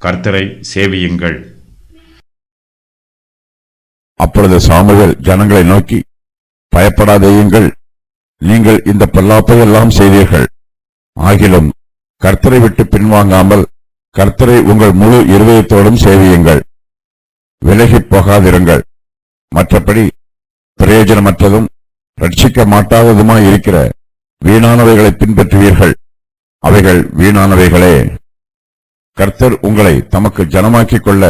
கர்த்தரை சேவியுங்கள். அப்பொழுது சாமுவேல் ஜனங்களை நோக்கி, பயப்படாதேயுங்கள், நீங்கள் இந்த பொல்லாப்பை எல்லாம் செய்தீர்கள். ஆகிலும் கர்த்தரை விட்டு பின்வாங்காமல் கர்த்தரை உங்கள் முழு இருதயத்தோடும் சேவியுங்கள். விலகிப் போகாதிருங்கள். மற்றபடி பிரயோஜனமற்றதும் ரட்சிக்க மாட்டாததுமாயிருக்கிற வீணானவைகளை பின்பற்றுவீர்கள். அவைகள் வீணானவைகளே. கர்த்தர் உங்களை தமக்கு ஜனமாக்கிக் கொள்ள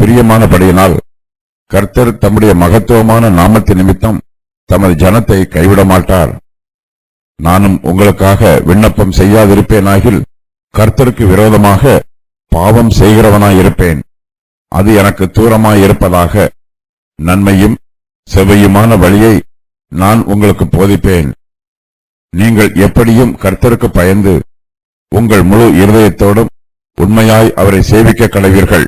பிரியமானபடியினால் கர்த்தர் தம்முடைய மகத்துவமான நாமத்தின் நிமித்தம் தமது ஜனத்தை கைவிட மாட்டார். நானும் உங்களுக்காக விண்ணப்பம் செய்யாதிருப்பேனாகில் கர்த்தருக்கு விரோதமாக பாவம் செய்கிறவனாயிருப்பேன். அது எனக்கு தூரமாயிருப்பதாக. நன்மையும் செவ்வையுமான வழியை நான் உங்களுக்கு போதிப்பேன். நீங்கள் எப்படியும் கர்த்தருக்கு பயந்து உங்கள் முழு இருதயத்தோடும் உண்மையாய் அவரை சேவிக்க கடவீர்கள்.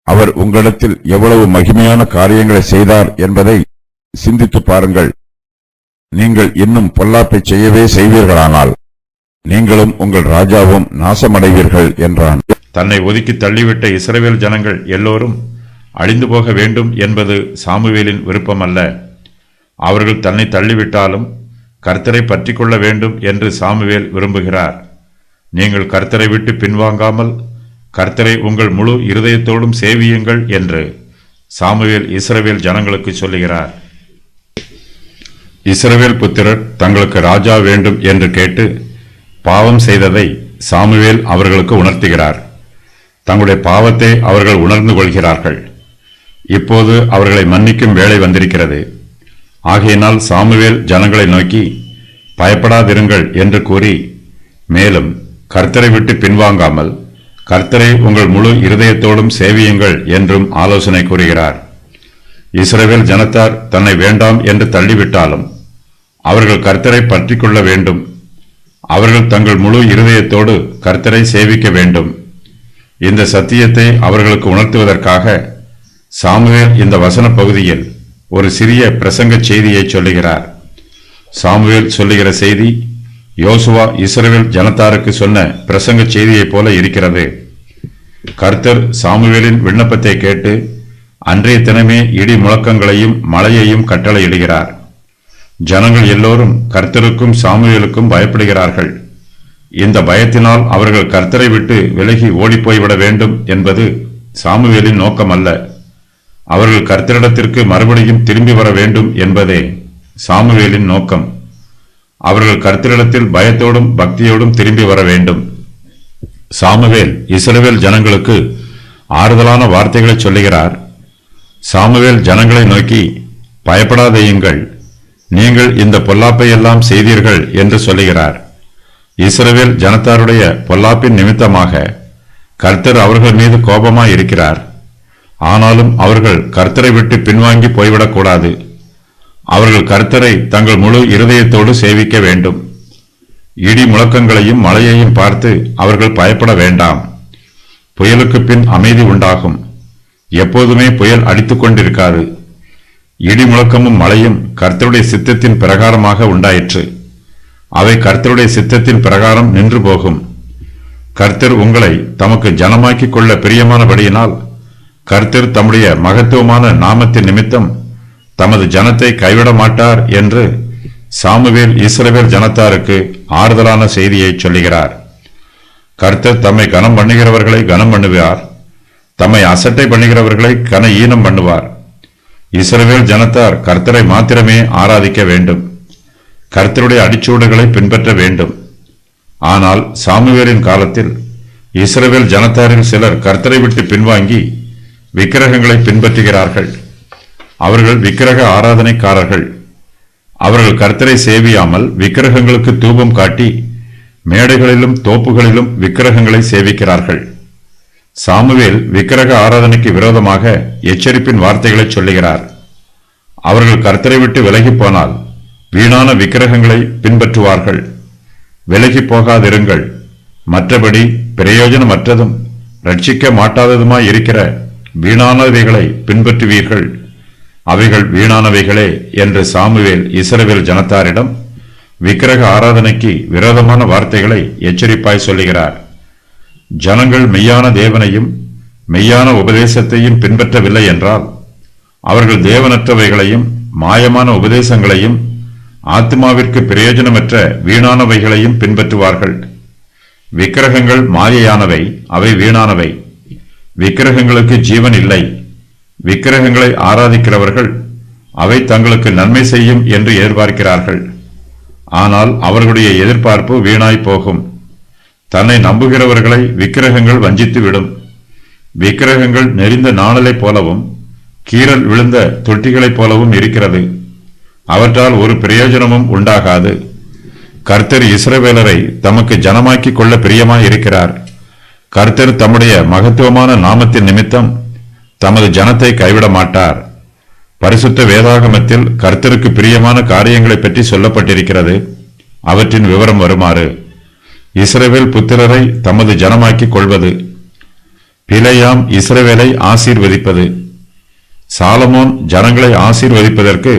அவர் உங்களிடத்தில் எவ்வளவு மகிமையான காரியங்களை செய்தார் என்பதை சிந்தித்து பாருங்கள். நீங்கள் இன்னும் பொல்லாப்பை செய்யவே செய்வீர்களானால் நீங்களும் உங்கள் ராஜாவும் நாசமடைவீர்கள் என்றான். தன்னை ஒதுக்கி தள்ளிவிட்ட இஸ்ரவேல் ஜனங்கள் எல்லோரும் அழிந்து போக வேண்டும் என்பது சாமுவேலின் விருப்பமல்ல. அவர்கள் தன்னை தள்ளிவிட்டாலும் கர்த்தரை பற்றி கொள்ள வேண்டும் என்று சாமுவேல் விரும்புகிறார். நீங்கள் கர்த்தரை விட்டு பின்வாங்காமல் கர்த்தரை உங்கள் முழு இருதயத்தோடும் சேவியுங்கள் என்று சாமுவேல் இஸ்ரவேல் ஜனங்களுக்கு சொல்லுகிறார். இஸ்ரவேல் புத்திரர் தங்களுக்கு ராஜா வேண்டும் என்று கேட்டு பாவம் செய்ததை சாமுவேல் அவர்களுக்கு உணர்த்துகிறார். தங்களுடைய பாவத்தை அவர்கள் உணர்ந்து கொள்கிறார்கள். இப்போது அவர்களை மன்னிக்கும் வேளை வந்திருக்கிறது. ஆகையினால் சாமுவேல் ஜனங்களை நோக்கி பயப்படாதிருங்கள் என்று கூறி, மேலும் கர்த்தரை விட்டு பின்வாங்காமல் கர்த்தரை உங்கள் முழு இருதயத்தோடும் சேவியுங்கள் என்றும் ஆலோசனை கூறுகிறார். இஸ்ரவேல் ஜனத்தார் தன்னை வேண்டாம் என்று தள்ளிவிட்டாலும் அவர்கள் கர்த்தரை பற்றி கொள்ள வேண்டும். அவர்கள் தங்கள் முழு இருதயத்தோடு கர்த்தரை சேவிக்க வேண்டும். இந்த சத்தியத்தை அவர்களுக்கு உணர்த்துவதற்காக சாமுவேல் இந்த வசன பகுதியில் ஒரு சிறிய பிரசங்க செய்தியை சொல்லுகிறார். சாமுவேல் சொல்லுகிற செய்தி யோசுவா இஸ்ரவேல் ஜனத்தாருக்கு சொன்ன பிரசங்க செய்தியைப் போல இருக்கிறது. கர்த்தர் சாமுவேலின் விண்ணப்பத்தை கேட்டு அன்றைய தினமே இடி முழக்கங்களையும் மழையையும் கட்டளையிடுகிறார். ஜனங்கள் எல்லோரும் கர்த்தருக்கும் சாமுவேலுக்கும் பயப்படுகிறார்கள். இந்த பயத்தினால் அவர்கள் கர்த்தரை விட்டு விலகி ஓடிப்போய்விட வேண்டும் என்பது சாமுவேலின் நோக்கமல்ல. அவர்கள் கர்த்தரிடத்திற்கு மறுபடியும் திரும்பி வர வேண்டும் என்பதே சாமுவேலின் நோக்கம். அவர்கள் கர்த்தரிடத்தில் பயத்தோடும் பக்தியோடும் திரும்பி வர வேண்டும். சாமுவேல் இஸ்ரவேல் ஜனங்களுக்கு ஆறுதலான வார்த்தைகளை சொல்லுகிறார். சாமுவேல் ஜனங்களை நோக்கி பயப்படாதேயுங்கள், நீங்கள் இந்த பொல்லாப்பை எல்லாம் செய்தீர்கள் என்று சொல்லுகிறார். இஸ்ரவேல் ஜனத்தாருடைய பொல்லாப்பின் நிமித்தமாக கர்த்தர் அவர்கள் மீது கோபமாய் இருக்கிறார். ஆனாலும் அவர்கள் கர்த்தரை விட்டு பின்வாங்கி போய்விடக்கூடாது. அவர்கள் கர்த்தரை தங்கள் முழு இருதயத்தோடு சேவிக்க வேண்டும். இடி முழக்கங்களையும் மழையையும் பார்த்து அவர்கள் பயப்பட வேண்டாம். புயலுக்கு பின் அமைதி உண்டாகும். எப்போதுமே புயல் அடித்துக் கொண்டிருக்காது. இடி முழக்கமும் மழையும் கர்த்தருடைய சித்தத்தின் பிரகாரமாக உண்டாயிற்று. அவை கர்த்தருடைய சித்தத்தின் பிரகாரம் நின்று போகும். கர்த்தர் உங்களை தமக்கு ஜனமாக்கிக் கொள்ள பிரியமானபடியினால் கர்த்தர் தம்முடைய மகத்துவமான நாமத்தின் நிமித்தம் தமது ஜனத்தை கைவிட மாட்டார் என்று சாமுவேல் இஸ்ரவேல் ஜனத்தாருக்கு ஆறுதலான செய்தியை சொல்லுகிறார். கர்த்தர் தம்மை கனம் பண்ணுகிறவர்களை கனம் பண்ணுவார். தம்மை அசட்டை பண்ணுகிறவர்களை கன ஈனம் பண்ணுவார். இஸ்ரவேல் ஜனத்தார் கர்த்தரை மாத்திரமே ஆராதிக்க வேண்டும். கர்த்தருடைய அடிச்சூடுகளை பின்பற்ற வேண்டும். ஆனால் சாமுவேலின் காலத்தில் இஸ்ரவேல் ஜனத்தாரில் சிலர் கர்த்தரை விட்டு பின்வாங்கி விக்கிரகங்களை பின்பற்றுகிறார்கள். அவர்கள் விக்கிரக ஆராதனைக்காரர்கள். அவர்கள் கர்த்தரை சேவியாமல் விக்கிரகங்களுக்கு தூபம் காட்டி மேடைகளிலும் தோப்புகளிலும் விக்கிரகங்களை சேவிக்கிறார்கள். சாமுவேல் விக்கிரக ஆராதனைக்கு விரோதமாக எச்சரிப்பின் வார்த்தைகளை சொல்லுகிறார். அவர்கள் கர்த்தரை விட்டு விலகி போனால் வீணான விக்கிரகங்களை பின்பற்றுவார்கள். விலகி போகாதிருங்கள். மற்றபடி பிரயோஜனமற்றதும் ரட்சிக்க மாட்டாததுமாய் இருக்கிற வீணானவைகளை பின்பற்றுவீர்கள். அவைகள் வீணானவைகளே என்று சாமுவேல் இஸ்ரவேல் ஜனத்தாரிடம் விக்கிரக ஆராதனைக்கு விரோதமான வார்த்தைகளை எச்சரிப்பாய் சொல்லுகிறார். ஜனங்கள் மெய்யான தேவனையும் மெய்யான உபதேசத்தையும் பின்பற்றவில்லை என்றால் அவர்கள் தேவனற்றவைகளையும் மாயமான உபதேசங்களையும் ஆத்மாவிற்கு பிரயோஜனமற்ற வீணானவைகளையும் பின்பற்றுவார்கள். விக்கிரகங்கள் மாயையானவை, அவை வீணானவை. விக்கிரகங்களுக்கு ஜீவன் இல்லை. விக்கிரகங்களை ஆராதிக்கிறவர்கள் அவை தங்களுக்கு நன்மை செய்யும் என்று எதிர்பார்க்கிறார்கள். ஆனால் அவர்களுடைய எதிர்பார்ப்பு வீணாய் போகும். தன்னை நம்புகிறவர்களை விக்கிரகங்கள் வஞ்சித்துவிடும். விக்கிரகங்கள் நெறிந்த நாணலைப் போலவும் கீறல் விழுந்த தொட்டிகளைப் போலவும் இருக்கிறது. அவற்றால் ஒரு பிரயோஜனமும் உண்டாகாது. கர்த்தர் இஸ்ரவேலரை தமக்கு ஜனமாக்கிக் கொள்ள பிரியமாயிருக்கிறார். கர்த்தர் தம்முடைய மகத்துவமான நாமத்தின் நிமித்தம் தமது ஜனத்தை கைவிட மாட்டார். பரிசுத்த வேதாகமத்தில் கர்த்தருக்கு பிரியமான காரியங்களை பற்றி சொல்லப்பட்டிருக்கிறது. அவற்றின் விவரம் வருமாறு: இஸ்ரவேல் புத்திரரை தமது ஜனமாக்கிக் கொள்வது, பிலேயாம் இஸ்ரவேலை ஆசீர்வதிப்பது. சாலமோன் ஜனங்களை ஆசீர்வதிப்பதற்கு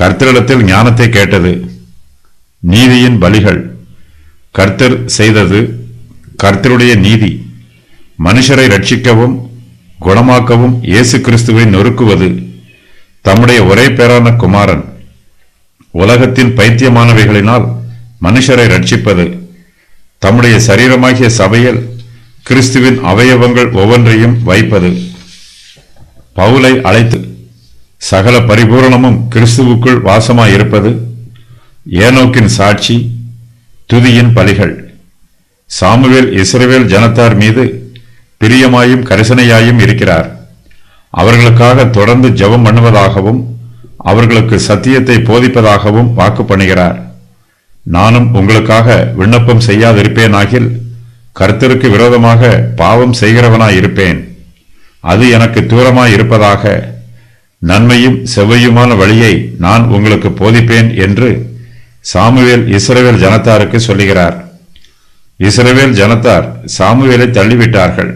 கர்த்தரிடத்தில் ஞானத்தை கேட்டது. நீதியின் பலிகள். கர்த்தர் செய்தது கர்த்தருடைய நீதி. மனுஷரை ரட்சிக்கவும் குணமாக்கவும் இயேசு கிறிஸ்துவை நொறுக்குவது. தம்முடைய ஒரே பேரான குமாரன். உலகத்தின் பைத்தியமானவைகளினால் மனுஷரை ரட்சிப்பது. தம்முடைய சரீரமாகிய சபையில் கிறிஸ்துவின் அவயவங்கள் ஒவ்வொன்றையும் வைப்பது. பவுலை அழைத்து சகல பரிபூரணமும் கிறிஸ்துவுக்குள் வாசமாயிருப்பது. ஏனோக்கின் சாட்சி. துதியின் பலிகள். சாமுவேல் இஸ்ரவேல் ஜனத்தார் மீது பிரியமாயும் கரிசனையாயும் இருக்கிறார். அவர்களுக்காக தொடர்ந்து ஜெபம் பண்ணுவதாகவும் அவர்களுக்கு சத்தியத்தை போதிப்பதாகவும் வாக்கு பண்ணுகிறார். நானும் உங்களுக்காக விண்ணப்பம் செய்யாதிருப்பேனாகில் கர்த்தருக்கு விரோதமாக பாவம் செய்கிறவனாயிருப்பேன். அது எனக்கு தூரமாயிருப்பதாக. நன்மையும் செவ்வையுமான வழியை நான் உங்களுக்கு போதிப்பேன் என்று சாமுவேல் இஸ்ரவேல் ஜனத்தாருக்கு சொல்லுகிறார். இஸ்ரவேல் ஜனத்தார் சாமுவேலை தள்ளிவிட்டார்கள்.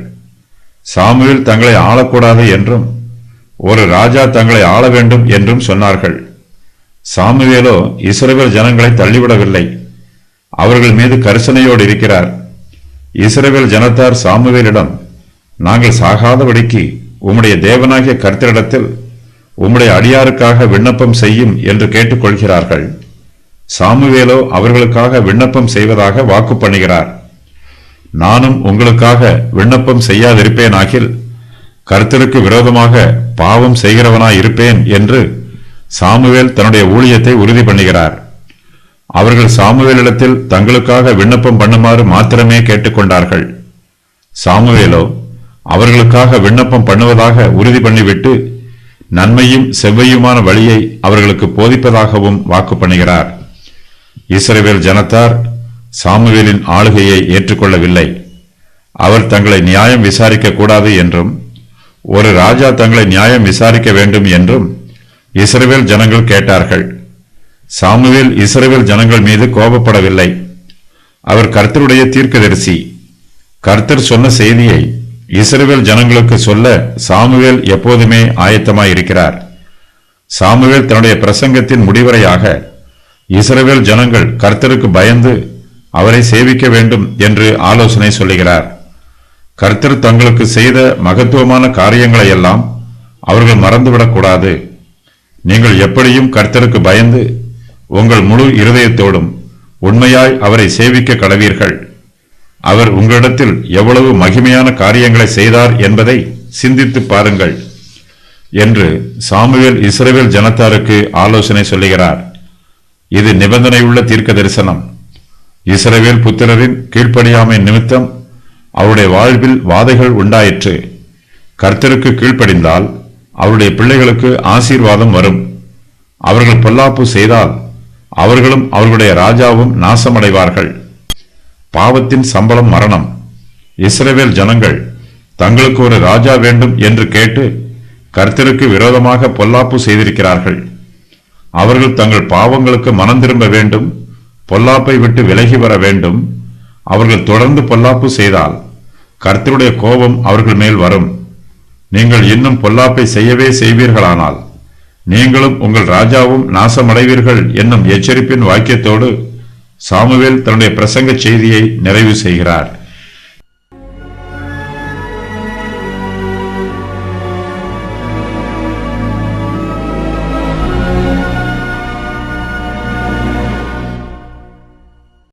சாமுவேல் தங்களை ஆளக்கூடாது என்றும் ஒரு ராஜா தங்களை ஆள வேண்டும் என்றும் சொன்னார்கள். சாமுவேலோ இஸ்ரவேல் ஜனங்களை தள்ளிவிடவில்லை. அவர்கள் மீது கரிசனையோடு இருக்கிறார். இஸ்ரவேல் ஜனத்தார் சாமுவேலிடம், நாங்கள் சாகாதபடிக்கு உம்முடைய தேவனாகிய கர்த்தரிடத்தில் உம்முடைய அடியாருக்காக விண்ணப்பம் செய்யும் என்று கேட்டுக்கொள்கிறார்கள். சாமுவேலோ அவர்களுக்காக விண்ணப்பம் செய்வதாக வாக்கு பண்ணுகிறார். நானும் உங்களுக்காக விண்ணப்பம் செய்யாதிருப்பேனாகில் கர்த்தருக்கு விரோதமாக பாவம் செய்கிறவனாயிருப்பேன் என்று சாமுவேல் தன்னுடைய ஊழியத்தை உறுதி பண்ணுகிறார். அவர்கள் சாமுவேலிடத்தில் தங்களுக்காக விண்ணப்பம் பண்ணுமாறு மாத்திரமே கேட்டுக்கொண்டார்கள். சாமுவேலோ அவர்களுக்காக விண்ணப்பம் பண்ணுவதாக உறுதி பண்ணிவிட்டு நன்மையும் செவ்வையுமான வழியை அவர்களுக்கு போதிப்பதாகவும் வாக்கு பண்ணுகிறார். இஸ்ரவேல் ஜனத்தார் சாமுவேலின் ஆளுகையை ஏற்றுக்கொள்ளவில்லை. அவர் தங்களை நியாயம் விசாரிக்க கூடாது என்றும் ஒரு ராஜா தங்களை நியாயம் விசாரிக்க வேண்டும் என்றும் இஸ்ரவேல் ஜனங்கள் கேட்டார்கள். சாமுவேல் இஸ்ரவேல் ஜனங்கள் மீது கோபப்படவில்லை. அவர் கர்த்தருடைய தீர்க்கதரிசி. கர்த்தர் சொன்ன செய்தியை இஸ்ரவேல் ஜனங்களுக்கு சொல்ல சாமுவேல் எப்போதுமே ஆயத்தமாயிருக்கிறார். சாமுவேல் தன்னுடைய பிரசங்கத்தின் முடிவரையாக இஸ்ரவேல் ஜனங்கள் கர்த்தருக்கு பயந்து அவரை சேவிக்க வேண்டும் என்று ஆலோசனை சொல்லுகிறார். கர்த்தர் தங்களுக்கு செய்த மகத்துவமான காரியங்களையெல்லாம் அவர்கள் மறந்துவிடக்கூடாது. நீங்கள் எப்படியும் கர்த்தருக்கு பயந்து உங்கள் முழு இருதயத்தோடும் உண்மையாய் அவரை சேவிக்க கடவீர்கள். அவர் உங்களிடத்தில் எவ்வளவு மகிமையான காரியங்களை செய்தார் என்பதை சிந்தித்து பாருங்கள் என்று சாமுவேல் இஸ்ரவேல் ஜனத்தாருக்கு ஆலோசனை சொல்லுகிறார். இது நிபந்தனையுள்ள தீர்க்க தரிசனம். இஸ்ரவேல் புத்திரரின் கீழ்ப்படியாமை நிமித்தம் அவருடைய வாழ்வில் வாதைகள் உண்டாயிற்று. கர்த்தருக்கு கீழ்ப்படிந்தால் அவருடைய பிள்ளைகளுக்கு ஆசீர்வாதம் வரும். அவர்கள் பொல்லாப்பு செய்தால் அவர்களும் அவர்களுடைய ராஜாவும் நாசமடைவார்கள். பாவத்தின் சம்பளம் மரணம். இஸ்ரவேல் ஜனங்கள் தங்களுக்கு ஒரு ராஜா வேண்டும் என்று கேட்டு கர்த்தருக்கு விரோதமாக பொல்லாப்பு செய்திருக்கிறார்கள். அவர்கள் தங்கள் பாவங்களுக்கு மனம் திரும்ப வேண்டும், பொல்லாப்பை விட்டு விலகி வர வேண்டும். அவர்கள் தொடர்ந்து பொல்லாப்பு செய்தால் கர்த்தருடைய கோபம் அவர்கள் மேல் வரும். நீங்கள் இன்னும் பொல்லாப்பை செய்யவே செய்வீர்களானால் நீங்களும் உங்கள் ராஜாவும் நாசமடைவீர்கள் என்னும் எச்சரிப்பின் வாக்கியத்தோடு சாமுவேல் தன்னுடைய பிரசங்க செய்தியை நிறைவு செய்கிறார்.